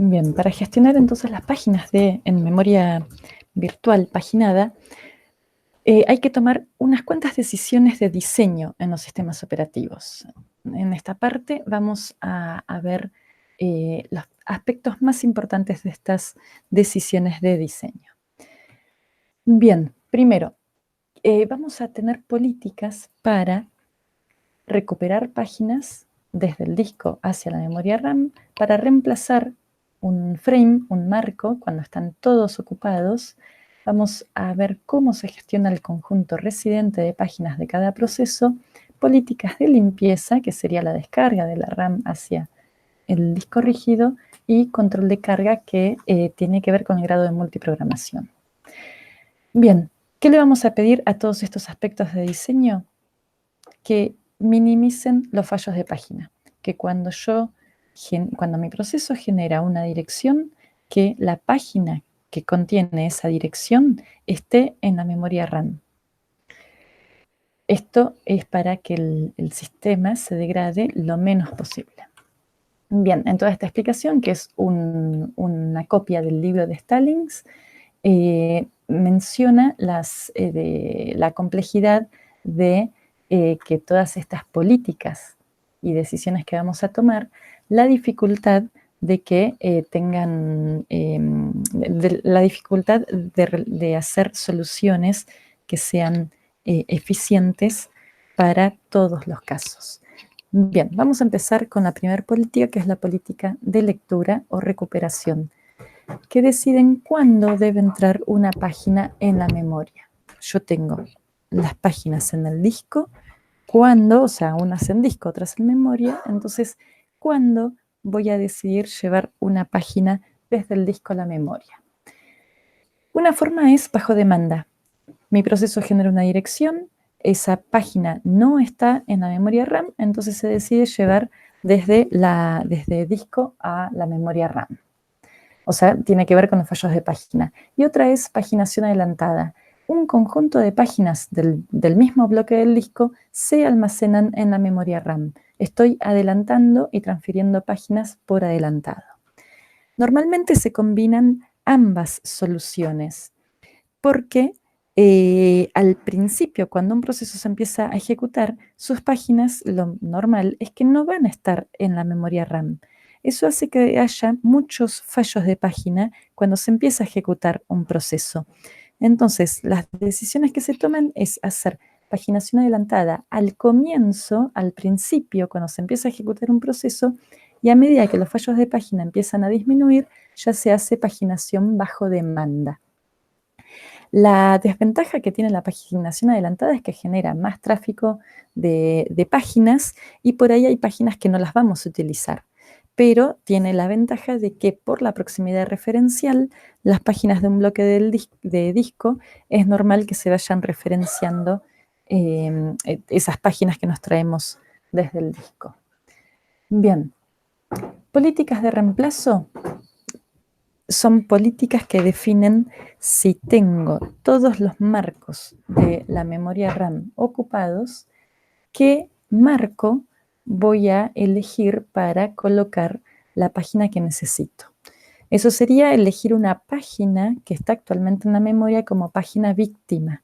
Bien, para gestionar entonces las páginas en memoria virtual paginada, hay que tomar unas cuantas decisiones de diseño en los sistemas operativos. En esta parte vamos a ver los aspectos más importantes de estas decisiones de diseño. Bien, primero, vamos a tener políticas para recuperar páginas desde el disco hacia la memoria RAM para reemplazar un frame, un marco, cuando están todos ocupados. Vamos a ver cómo se gestiona el conjunto residente de páginas de cada proceso, políticas de limpieza, que sería la descarga de la RAM hacia el disco rígido, y control de carga, que tiene que ver con el grado de multiprogramación. Bien, ¿qué le vamos a pedir a todos estos aspectos de diseño? Que minimicen los fallos de página, que cuando mi proceso genera una dirección, que la página que contiene esa dirección esté en la memoria RAM. Esto es para que el sistema se degrade lo menos posible. Bien, en toda esta explicación, que es una copia del libro de Stallings, menciona la complejidad de que todas estas políticas y decisiones que vamos a tomar, la dificultad de que la dificultad de hacer soluciones que sean eficientes para todos los casos. Bien, vamos a empezar con la primera política, que es la política de lectura o recuperación, que deciden cuándo debe entrar una página en la memoria. Yo tengo las páginas en el disco, cuándo, o sea, unas en disco, otras en memoria, entonces, ¿cuándo voy a decidir llevar una página desde el disco a la memoria? Una forma es bajo demanda. Mi proceso genera una dirección, esa página no está en la memoria RAM, entonces se decide llevar desde disco a la memoria RAM. O sea, tiene que ver con los fallos de página. Y otra es paginación adelantada. Un conjunto de páginas del mismo bloque del disco se almacenan en la memoria RAM. Estoy adelantando y transfiriendo páginas por adelantado. Normalmente se combinan ambas soluciones, porque al principio, cuando un proceso se empieza a ejecutar, sus páginas, lo normal es que no van a estar en la memoria RAM. Eso hace que haya muchos fallos de página cuando se empieza a ejecutar un proceso. Entonces, las decisiones que se toman es hacer paginación adelantada al comienzo, al principio, cuando se empieza a ejecutar un proceso, y a medida que los fallos de página empiezan a disminuir, ya se hace paginación bajo demanda. La desventaja que tiene la paginación adelantada es que genera más tráfico de páginas, y por ahí hay páginas que no las vamos a utilizar, pero tiene la ventaja de que por la proximidad referencial, las páginas de un bloque de disco es normal que se vayan referenciando esas páginas que nos traemos desde el disco. Bien, políticas de reemplazo son políticas que definen si tengo todos los marcos de la memoria RAM ocupados, qué marco voy a elegir para colocar la página que necesito. Eso sería elegir una página que está actualmente en la memoria como página víctima.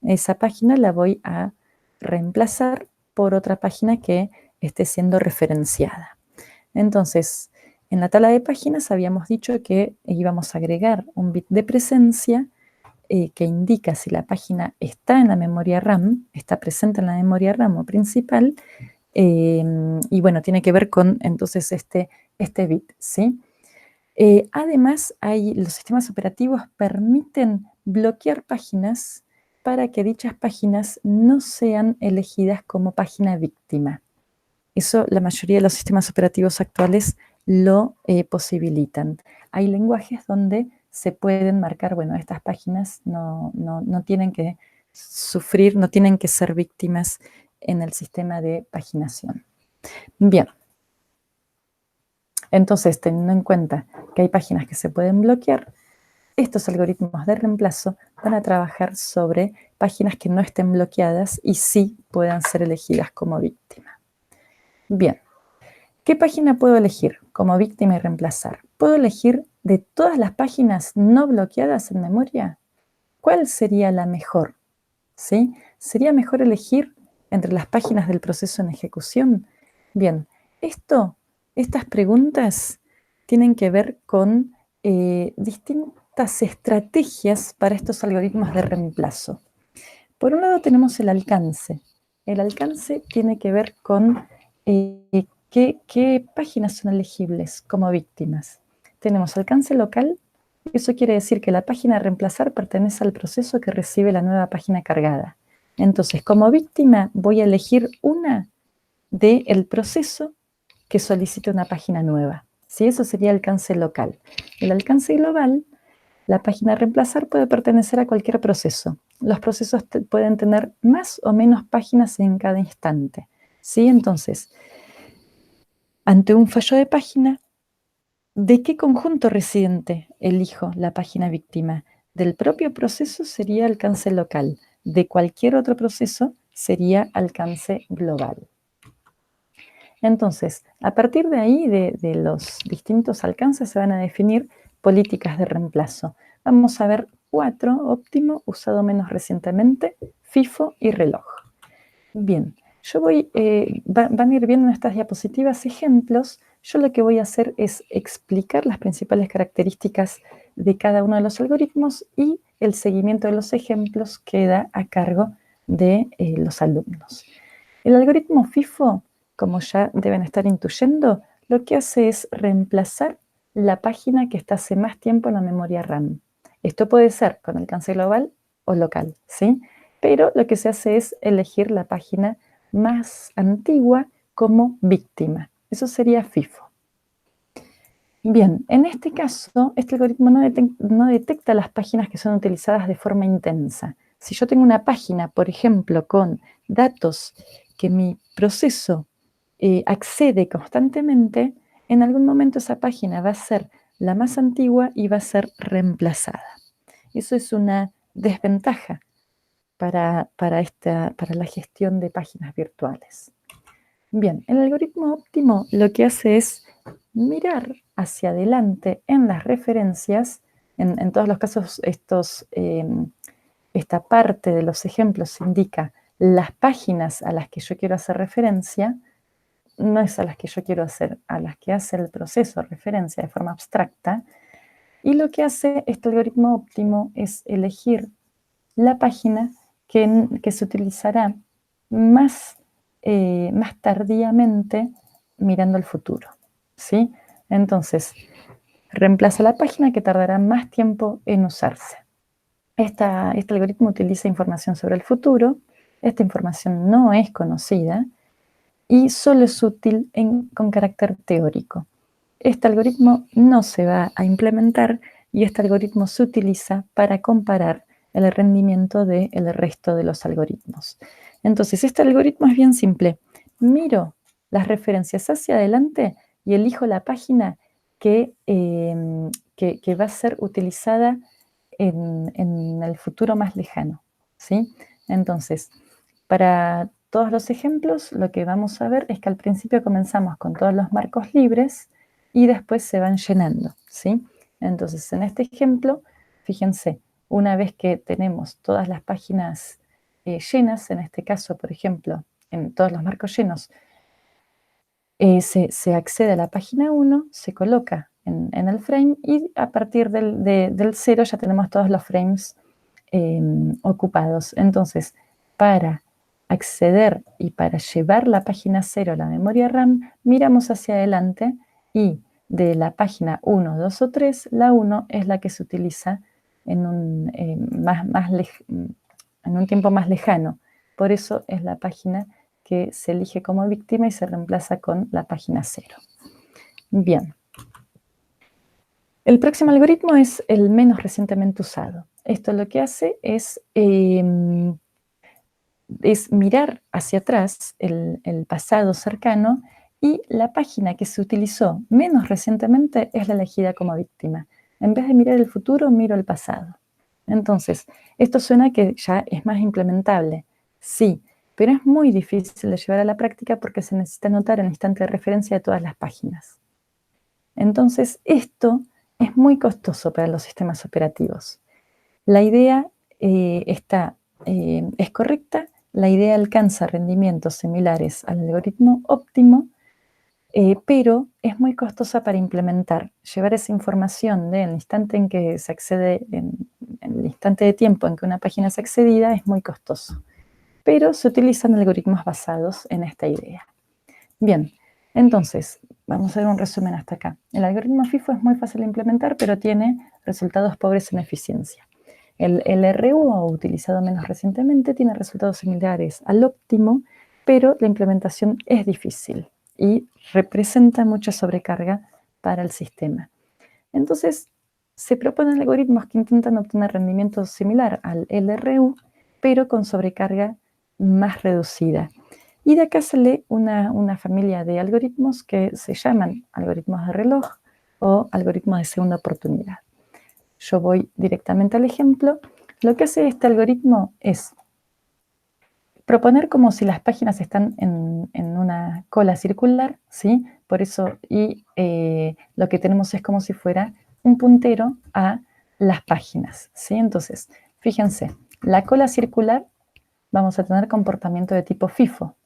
Esa página la voy a reemplazar por otra página que esté siendo referenciada. Entonces, en la tabla de páginas habíamos dicho que íbamos a agregar un bit de presencia que indica si la página está en la memoria RAM, está presente en la memoria RAM o principal, y bueno, tiene que ver con entonces este bit, ¿sí? Además, los sistemas operativos permiten bloquear páginas para que dichas páginas no sean elegidas como página víctima. Eso la mayoría de los sistemas operativos actuales lo posibilitan. Hay lenguajes donde se pueden marcar, bueno, estas páginas no tienen que sufrir, no tienen que ser víctimas en el sistema de paginación. Bien. Entonces, teniendo en cuenta que hay páginas que se pueden bloquear, estos algoritmos de reemplazo van a trabajar sobre páginas que no estén bloqueadas y sí puedan ser elegidas como víctima. Bien. ¿Qué página puedo elegir como víctima y reemplazar? ¿Puedo elegir de todas las páginas no bloqueadas en memoria? ¿Cuál sería la mejor? ¿Sí? ¿Sería mejor elegir entre las páginas del proceso en ejecución? Bien, estas preguntas tienen que ver con distintas estrategias para estos algoritmos de reemplazo. Por un lado tenemos el alcance. El alcance tiene que ver con qué páginas son elegibles como víctimas. Tenemos alcance local. Eso quiere decir que la página a reemplazar pertenece al proceso que recibe la nueva página cargada. Entonces, como víctima voy a elegir una del proceso que solicite una página nueva. ¿Sí? Eso sería alcance local. El alcance global, la página a reemplazar puede pertenecer a cualquier proceso. Los procesos pueden tener más o menos páginas en cada instante. ¿Sí? Entonces, ante un fallo de página, ¿de qué conjunto residente elijo la página víctima? Del propio proceso sería alcance local. De cualquier otro proceso sería alcance global. Entonces, a partir de ahí, de los distintos alcances, se van a definir políticas de reemplazo. Vamos a ver 4: óptimo, usado menos recientemente, FIFO y reloj. Bien, van a ir viendo en estas diapositivas ejemplos. Yo lo que voy a hacer es explicar las principales características de cada uno de los algoritmos y el seguimiento de los ejemplos queda a cargo de los alumnos. El algoritmo FIFO, como ya deben estar intuyendo, lo que hace es reemplazar la página que está hace más tiempo en la memoria RAM. Esto puede ser con alcance global o local, ¿sí? Pero lo que se hace es elegir la página más antigua como víctima. Eso sería FIFO. Bien, en este caso, este algoritmo no detecta las páginas que son utilizadas de forma intensa. Si yo tengo una página, por ejemplo, con datos que mi proceso accede constantemente, en algún momento esa página va a ser la más antigua y va a ser reemplazada. Eso es una desventaja para la gestión de páginas virtuales. Bien, el algoritmo óptimo lo que hace es mirar hacia adelante en las referencias. En todos los casos, esta parte de los ejemplos indica las páginas a las que yo quiero hacer referencia, no es a las que yo quiero hacer, a las que hace el proceso referencia de forma abstracta. Y lo que hace este algoritmo óptimo es elegir la página que se utilizará más tardíamente mirando al futuro, ¿sí? Entonces, reemplaza la página que tardará más tiempo en usarse. Este algoritmo utiliza información sobre el futuro. Esta información no es conocida y solo es útil con carácter teórico. Este algoritmo no se va a implementar y este algoritmo se utiliza para comparar el rendimiento del resto de los algoritmos. Entonces, este algoritmo es bien simple. Miro las referencias hacia adelante y elijo la página que va a ser utilizada en el futuro más lejano, ¿sí? Entonces, para todos los ejemplos, lo que vamos a ver es que al principio comenzamos con todos los marcos libres y después se van llenando, ¿sí? Entonces, en este ejemplo, fíjense, una vez que tenemos todas las páginas llenas, en este caso, por ejemplo, en todos los marcos llenos, se accede a la página 1, se coloca en el frame y a partir del 0 ya tenemos todos los frames ocupados. Entonces, para acceder y para llevar la página 0 a la memoria RAM, miramos hacia adelante y de la página 1, 2 o 3, la 1 es la que se utiliza en un tiempo más lejano. Por eso es la página que se elige como víctima y se reemplaza con la página 0. Bien. El próximo algoritmo es el menos recientemente usado. Esto lo que hace es mirar hacia atrás el pasado cercano y la página que se utilizó menos recientemente es la elegida como víctima. En vez de mirar el futuro, miro el pasado. Entonces, esto suena que ya es más implementable. Sí, pero es muy difícil de llevar a la práctica porque se necesita anotar el instante de referencia de todas las páginas. Entonces, esto es muy costoso para los sistemas operativos. La idea es correcta, la idea alcanza rendimientos similares al algoritmo óptimo, pero es muy costosa para implementar. Llevar esa información del instante en que se accede, en el instante de tiempo en que una página es accedida, es muy costoso. Pero se utilizan algoritmos basados en esta idea. Bien, entonces, vamos a hacer un resumen hasta acá. El algoritmo FIFO es muy fácil de implementar, pero tiene resultados pobres en eficiencia. El LRU, utilizado menos recientemente, tiene resultados similares al óptimo, pero la implementación es difícil y representa mucha sobrecarga para el sistema. Entonces, se proponen algoritmos que intentan obtener rendimiento similar al LRU, pero con sobrecarga más reducida. Y de acá sale una familia de algoritmos que se llaman algoritmos de reloj o algoritmos de segunda oportunidad. Yo voy directamente al ejemplo. Lo que hace este algoritmo es proponer como si las páginas están en una cola circular, ¿sí? Por eso, lo que tenemos es como si fuera un puntero a las páginas, ¿sí? Entonces, fíjense, la cola circular vamos a tener comportamiento de tipo FIFO,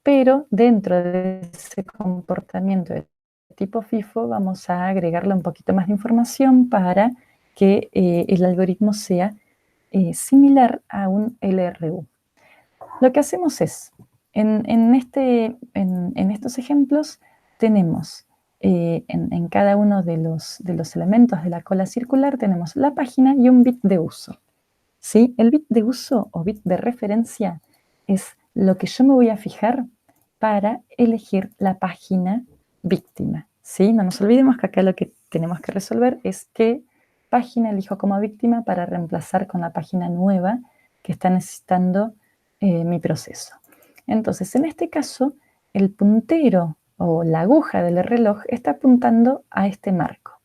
pero dentro de ese comportamiento de tipo FIFO vamos a agregarle un poquito más de información para que el algoritmo sea similar a un LRU. Lo que hacemos es, en estos ejemplos tenemos en cada uno de los elementos de la cola circular tenemos la página y un bit de uso. ¿Sí? El bit de uso o bit de referencia es lo que yo me voy a fijar para elegir la página víctima. ¿Sí? No nos olvidemos que acá lo que tenemos que resolver es qué página elijo como víctima para reemplazar con la página nueva que está necesitando mi proceso. Entonces, en este caso, el puntero o la aguja del reloj está apuntando a este marco.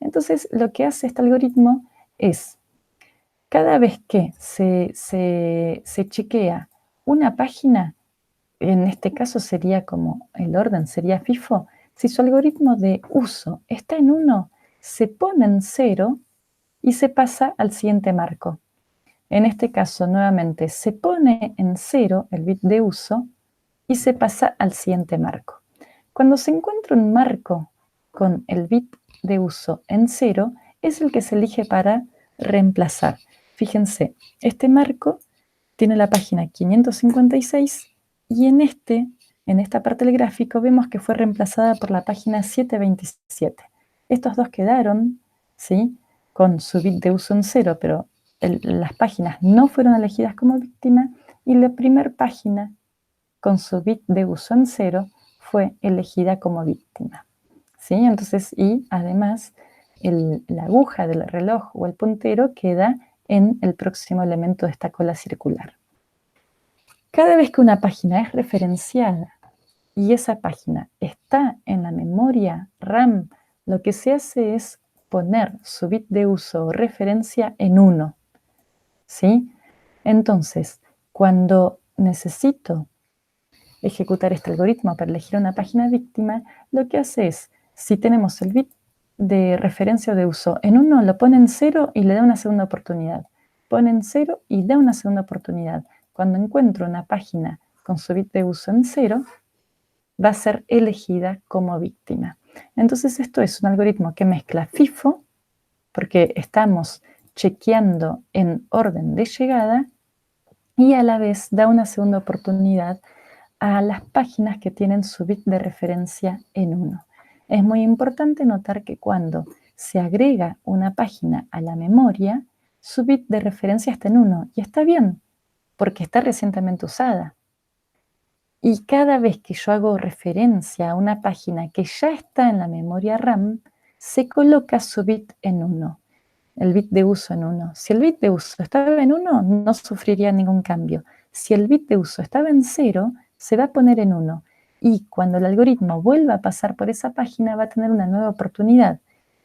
Entonces, lo que hace este algoritmo es, cada vez que se chequea una página, en este caso sería como el orden sería FIFO, si su algoritmo de uso está en 1, se pone en 0 y se pasa al siguiente marco. En este caso, nuevamente, se pone en 0 el bit de uso y se pasa al siguiente marco. Cuando se encuentra un marco con el bit de uso en 0, es el que se elige para reemplazar. Fíjense, este marco tiene la página 556 y en esta parte del gráfico vemos que fue reemplazada por la página 727. Estos dos quedaron, ¿sí?, con su bit de uso en 0, pero las páginas no fueron elegidas como víctima y la primera página con su bit de uso en 0 fue elegida como víctima. ¿Sí? Entonces, y además la aguja del reloj o el puntero queda en el próximo elemento de esta cola circular. Cada vez que una página es referenciada y esa página está en la memoria RAM, lo que se hace es poner su bit de uso o referencia en 1. ¿Sí? Entonces, cuando necesito ejecutar este algoritmo para elegir una página víctima, lo que hace es, si tenemos el bit de referencia o de uso en 1, lo pone en 0 y le da una segunda oportunidad. Pone en 0 y da una segunda oportunidad. Cuando encuentro una página con su bit de uso en 0, va a ser elegida como víctima. Entonces esto es un algoritmo que mezcla FIFO, porque estamos chequeando en orden de llegada, y a la vez da una segunda oportunidad a las páginas que tienen su bit de referencia en 1. Es muy importante notar que cuando se agrega una página a la memoria, su bit de referencia está en 1, y está bien, porque está recientemente usada. Y cada vez que yo hago referencia a una página que ya está en la memoria RAM, se coloca su bit en 1, el bit de uso en 1. Si el bit de uso estaba en 1, no sufriría ningún cambio. Si el bit de uso estaba en 0, se va a poner en 1. Y cuando el algoritmo vuelva a pasar por esa página, va a tener una nueva oportunidad,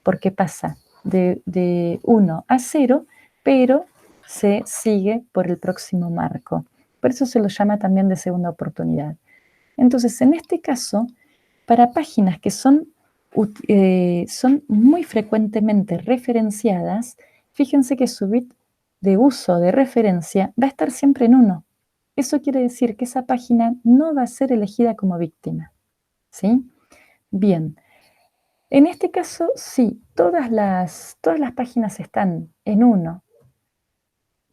porque pasa de 1 a 0, pero se sigue por el próximo marco. Por eso se lo llama también de segunda oportunidad. Entonces, en este caso, para páginas que son muy frecuentemente referenciadas, fíjense que su bit de uso de referencia va a estar siempre en 1. Eso quiere decir que esa página no va a ser elegida como víctima, ¿sí? Bien, en este caso, sí, todas las páginas están en 1.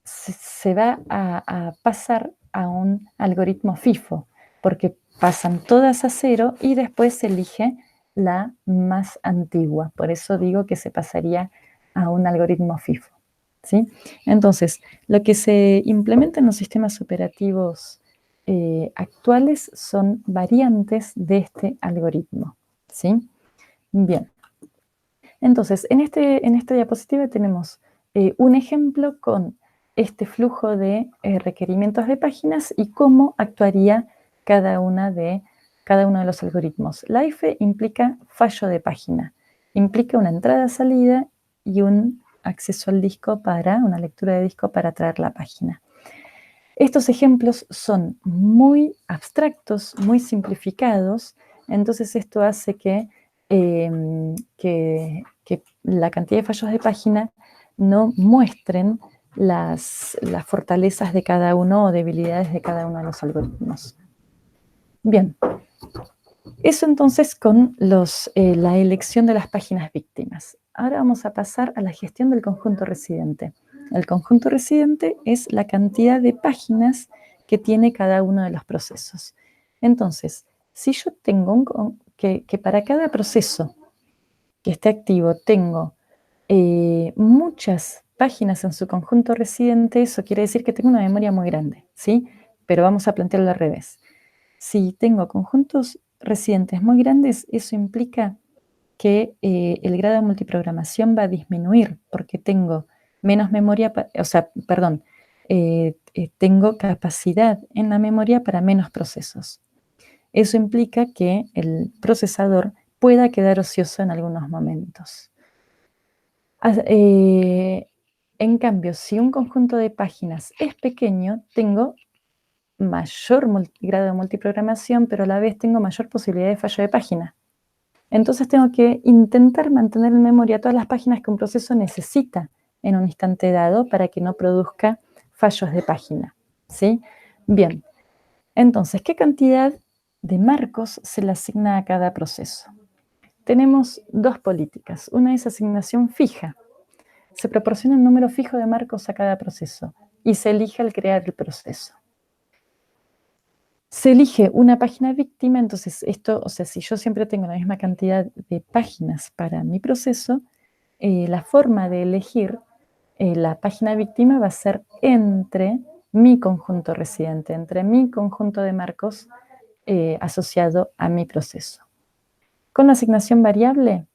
Se va a pasar a un algoritmo FIFO, porque pasan todas a 0 y después se elige la más antigua. Por eso digo que se pasaría a un algoritmo FIFO, ¿sí? Entonces, lo que se implementa en los sistemas operativos actuales son variantes de este algoritmo, ¿sí? Bien. Entonces, en esta diapositiva tenemos un ejemplo con este flujo de requerimientos de páginas y cómo actuaría cada uno de los algoritmos. La IFE implica fallo de página, implica una entrada-salida y un acceso al disco una lectura de disco para traer la página. Estos ejemplos son muy abstractos, muy simplificados, entonces esto hace que la cantidad de fallos de página no muestren las fortalezas de cada uno o debilidades de cada uno de los algoritmos. Bien, eso entonces con la elección de las páginas víctimas. Ahora vamos a pasar a la gestión del conjunto residente. El conjunto residente es la cantidad de páginas que tiene cada uno de los procesos. Entonces, si yo tengo que para cada proceso que esté activo tengo muchas páginas en su conjunto residente, eso quiere decir que tengo una memoria muy grande, ¿sí? Pero vamos a plantearlo al revés. Si tengo conjuntos residentes muy grandes, eso implica que el grado de multiprogramación va a disminuir porque tengo menos memoria, tengo capacidad en la memoria para menos procesos. Eso implica que el procesador pueda quedar ocioso en algunos momentos. En cambio, si un conjunto de páginas es pequeño, tengo mayor grado de multiprogramación, pero a la vez tengo mayor posibilidad de fallo de página. Entonces tengo que intentar mantener en memoria todas las páginas que un proceso necesita en un instante dado para que no produzca fallos de página, ¿sí? Bien, entonces, ¿qué cantidad de marcos se le asigna a cada proceso? Tenemos dos políticas. Una es asignación fija. Se proporciona un número fijo de marcos a cada proceso y se elige al crear el proceso. Se elige una página víctima, entonces si yo siempre tengo la misma cantidad de páginas para mi proceso, la forma de elegir la página víctima va a ser entre mi conjunto residente, entre mi conjunto de marcos asociado a mi proceso. Con la asignación variable,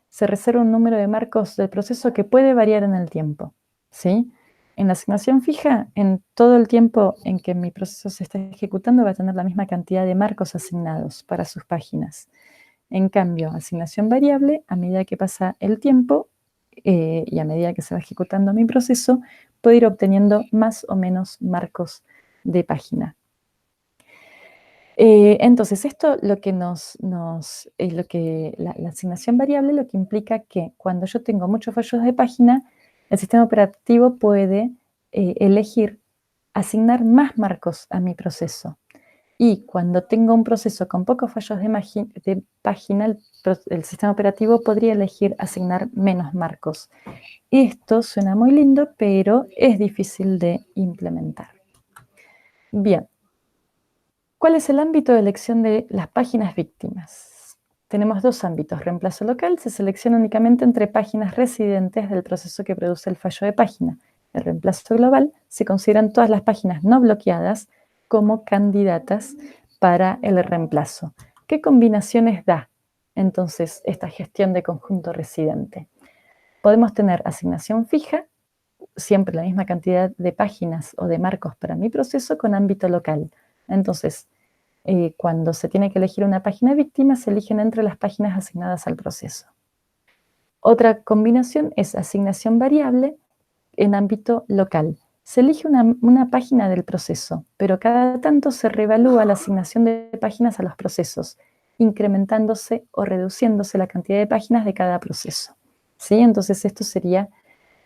se reserva un número de marcos del proceso que puede variar en el tiempo, ¿sí? En la asignación fija, en todo el tiempo en que mi proceso se está ejecutando, va a tener la misma cantidad de marcos asignados para sus páginas. En cambio, asignación variable, a medida que pasa el tiempo y a medida que se va ejecutando mi proceso, puedo ir obteniendo más o menos marcos de página. Entonces, esto la asignación variable lo que implica que cuando yo tengo muchos fallos de página, el sistema operativo puede elegir asignar más marcos a mi proceso. Y cuando tengo un proceso con pocos fallos de página, el sistema operativo podría elegir asignar menos marcos. Esto suena muy lindo, pero es difícil de implementar. Bien. ¿Cuál es el ámbito de elección de las páginas víctimas? Tenemos dos ámbitos. Reemplazo local se selecciona únicamente entre páginas residentes del proceso que produce el fallo de página. El reemplazo global se consideran todas las páginas no bloqueadas como candidatas para el reemplazo. ¿Qué combinaciones da entonces esta gestión de conjunto residente? Podemos tener asignación fija, siempre la misma cantidad de páginas o de marcos para mi proceso con ámbito local. Entonces, cuando se tiene que elegir una página víctima, se eligen entre las páginas asignadas al proceso. Otra combinación es asignación variable en ámbito local. se elige una página del proceso, pero cada tanto se reevalúa la asignación de páginas a los procesos, incrementándose o reduciéndose la cantidad de páginas de cada proceso. ¿Sí? Entonces esto sería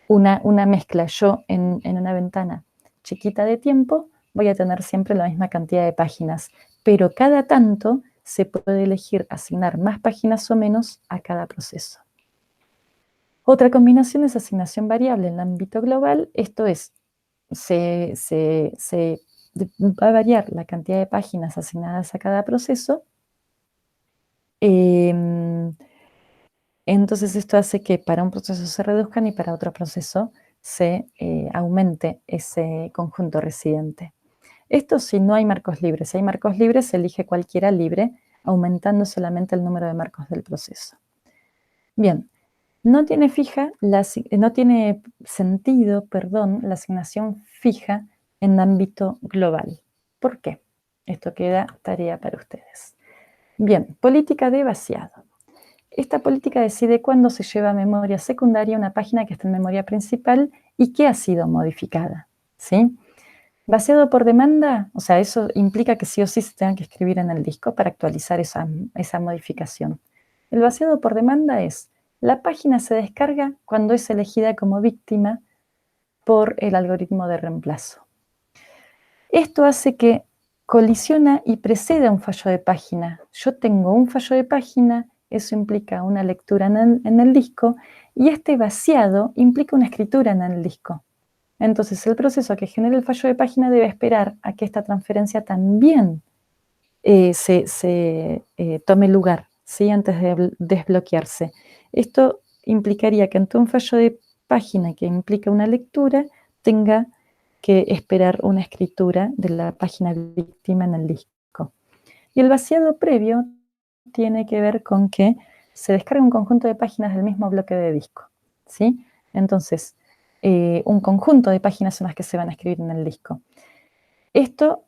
una mezcla. Yo en una ventana chiquita de tiempo voy a tener siempre la misma cantidad de páginas, pero cada tanto se puede elegir asignar más páginas o menos a cada proceso. Otra combinación es asignación variable en el ámbito global. Esto es, va a variar la cantidad de páginas asignadas a cada proceso. Entonces esto hace que para un proceso se reduzcan y para otro proceso se aumente ese conjunto residente. Esto si no hay marcos libres. Si hay marcos libres, se elige cualquiera libre, aumentando solamente el número de marcos del proceso. Bien, no tiene sentido, la asignación fija en ámbito global. ¿Por qué? Esto queda tarea para ustedes. Bien, política de vaciado. Esta política decide cuándo se lleva a memoria secundaria una página que está en memoria principal y que ha sido modificada, ¿sí? Vaciado por demanda, o sea, eso implica que sí o sí se tenga que escribir en el disco para actualizar esa modificación. El vaciado por demanda es, la página se descarga cuando es elegida como víctima por el algoritmo de reemplazo. Esto hace que colisiona y precede a un fallo de página. Yo tengo un fallo de página, eso implica una lectura en el disco, y este vaciado implica una escritura en el disco. Entonces, el proceso que genera el fallo de página debe esperar a que esta transferencia también tome lugar, ¿sí? Antes de desbloquearse. Esto implicaría que ante un fallo de página que implica una lectura, tenga que esperar una escritura de la página víctima en el disco. Y el vaciado previo tiene que ver con que se descarga un conjunto de páginas del mismo bloque de disco, ¿sí? Entonces, un conjunto de páginas son las que se van a escribir en el disco. Esto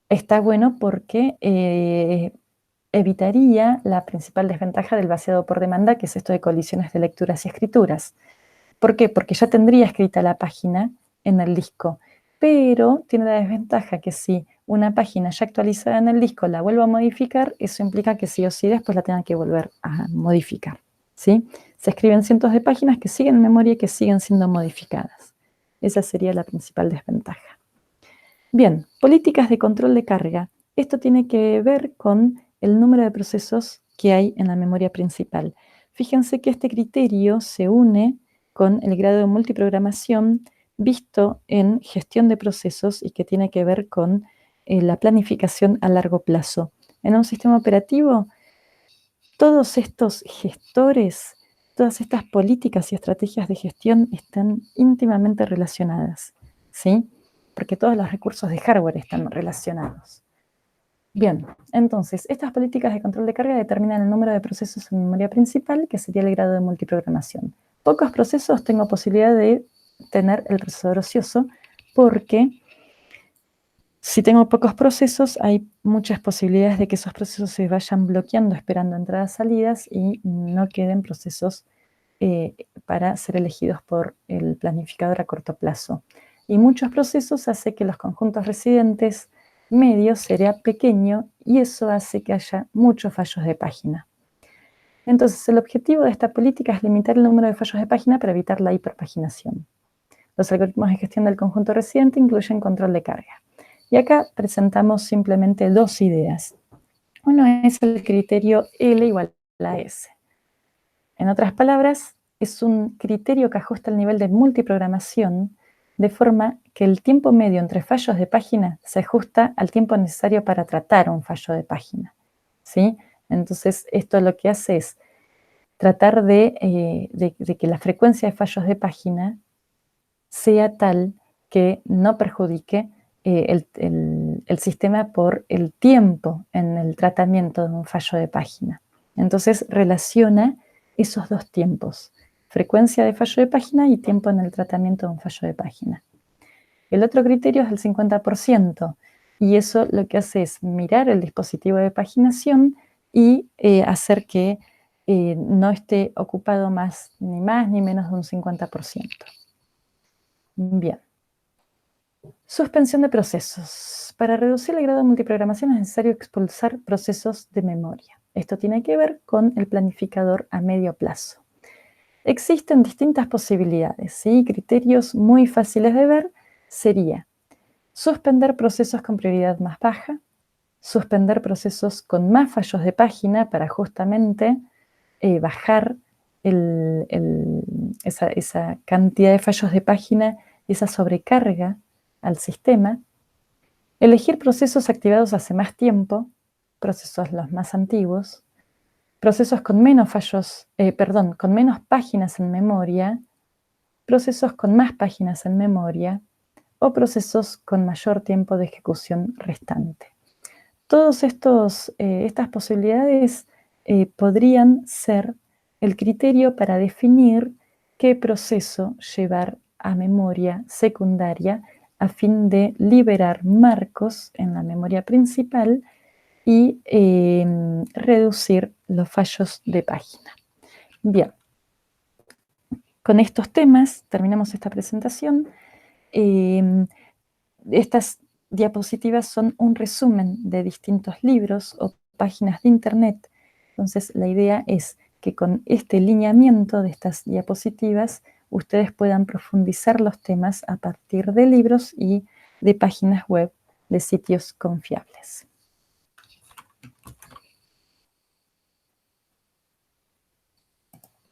está bueno porque evitaría la principal desventaja del vaciado por demanda, que es esto de colisiones de lecturas y escrituras. ¿Por qué? Porque ya tendría escrita la página en el disco, pero tiene la desventaja que si una página ya actualizada en el disco la vuelvo a modificar, eso implica que sí o sí después la tenga que volver a modificar, ¿sí? Se escriben cientos de páginas que siguen en memoria y que siguen siendo modificadas. Esa sería la principal desventaja. Bien, políticas de control de carga. Esto tiene que ver con el número de procesos que hay en la memoria principal. Fíjense que este criterio se une con el grado de multiprogramación visto en gestión de procesos y que tiene que ver con la planificación a largo plazo. En un sistema operativo, todos estos gestores, todas estas políticas y estrategias de gestión están íntimamente relacionadas, ¿sí? Porque todos los recursos de hardware están relacionados. Bien, entonces, estas políticas de control de carga determinan el número de procesos en memoria principal, que sería el grado de multiprogramación. Pocos procesos tengo posibilidad de tener el procesador ocioso, porque si tengo pocos procesos, hay muchas posibilidades de que esos procesos se vayan bloqueando esperando entradas, salidas y no queden procesos para ser elegidos por el planificador a corto plazo. Y muchos procesos hace que los conjuntos residentes medios sea pequeño y eso hace que haya muchos fallos de página. Entonces, el objetivo de esta política es limitar el número de fallos de página para evitar la hiperpaginación. Los algoritmos de gestión del conjunto residente incluyen control de carga. Y acá presentamos simplemente dos ideas. Uno es el criterio L igual a S. En otras palabras, es un criterio que ajusta el nivel de multiprogramación de forma que el tiempo medio entre fallos de página se ajusta al tiempo necesario para tratar un fallo de página, ¿sí? Entonces, esto lo que hace es tratar de que la frecuencia de fallos de página sea tal que no perjudique el sistema por el tiempo en el tratamiento de un fallo de página. Entonces relaciona esos dos tiempos, frecuencia de fallo de página y tiempo en el tratamiento de un fallo de página. El otro criterio es el 50%, y eso lo que hace es mirar el dispositivo de paginación y hacer que no esté ocupado más ni menos de un 50%. Bien. Suspensión de procesos. Para reducir el grado de multiprogramación es necesario expulsar procesos de memoria. Esto tiene que ver con el planificador a medio plazo. Existen distintas posibilidades, ¿sí? Criterios muy fáciles de ver sería suspender procesos con prioridad más baja, suspender procesos con más fallos de página para justamente bajar esa cantidad de fallos de página y esa sobrecarga al sistema. Elegir procesos activados hace más tiempo, procesos los más antiguos, procesos con menos con menos páginas en memoria, procesos con más páginas en memoria o procesos con mayor tiempo de ejecución restante. Todas estas posibilidades podrían ser el criterio para definir qué proceso llevar a memoria secundaria a fin de liberar marcos en la memoria principal y reducir los fallos de página. Bien, con estos temas terminamos esta presentación. Estas diapositivas son un resumen de distintos libros o páginas de internet. Entonces, la idea es que con este lineamiento de estas diapositivas, ustedes puedan profundizar los temas a partir de libros y de páginas web de sitios confiables.